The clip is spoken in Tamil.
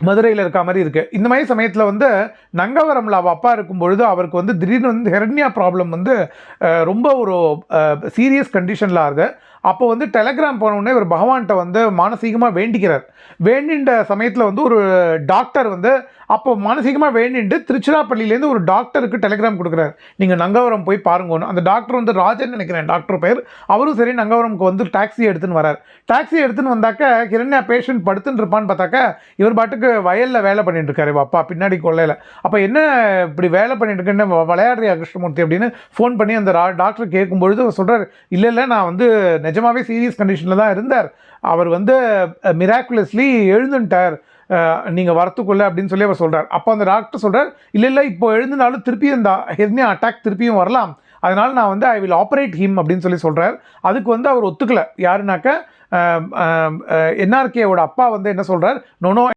மதுரையில் இருக்க மாதிரி இருக்குது. இந்த மாதிரி சமயத்தில் வந்து நங்கவரமில் அவள் அப்பா இருக்கும் பொழுது அவருக்கு வந்து திடீர்னு வந்து ஹெர்னியா ப்ராப்ளம் வந்து ரொம்ப ஒரு சீரியஸ் கண்டிஷனில் ஆகுது. அப்போ வந்து டெலகிராம் போனவுடனே இவர் பகவான்கிட்ட வந்து மானசீகமாக வேண்டிக்கிறார். வேண்டின்ற சமயத்தில் வந்து ஒரு டாக்டர் வந்து அப்போ மானசீகமாக வேண்டிட்டு திருச்சிராப்பள்ளியிலேருந்து ஒரு டாக்டருக்கு டெலிகிராம் கொடுக்குறாரு, நீங்கள் நங்கவரம் போய் பாருங்கன்னு. அந்த டாக்டர் வந்து ராஜன் நினைக்கிறேன் டாக்டர் பேர். அவரும் சரி நங்கவரம்க்கு வந்து டாக்ஸி எடுத்துன்னு வரார். டாக்ஸி எடுத்துன்னு வந்தாக்க ஹிரண்யா பேஷண்ட் படுத்துன்னு இருப்பான்னு பார்த்தாக்க இவர் பாட்டுக்கு வயலில் வேலை பண்ணிட்டு இருக்காரு அப்பா பின்னாடி கொள்ளையில். அப்போ என்ன இப்படி வேலை பண்ணிட்டு இருக்கேன்னு விளையாடுறியா கிருஷ்ணமூர்த்தி அப்படின்னு ஃபோன் பண்ணி அந்த டாக்டர் கேட்கும்பொழுது அவர் சொல்கிறார், இல்லை நான் வந்து நிஜமாவே சீரியஸ் கண்டிஷனில் தான் இருந்தார், அவர் வந்து மிராக்குலஸ்லி எழுந்துட்டார் நீங்கள் வரத்துக்குள்ளே அப்படின்னு சொல்லி அவர் சொல்கிறார். அப்போ அந்த டாக்டர் சொல்கிறார், இல்லை இப்போ எழுந்தினாலும் திருப்பியும் இந்த ஹெர்னியா அட்டாக் திருப்பியும் வரலாம், அதனால் நான் வந்து ஐ வில் ஆப்ரேட் ஹிம் அப்படின்னு சொல்லி சொல்கிறார். அதுக்கு வந்து அவர் ஒத்துக்கலை. யாருனாக்க என்ஆர்கேவோட அப்பா வந்து என்ன சொல்கிறார், நோ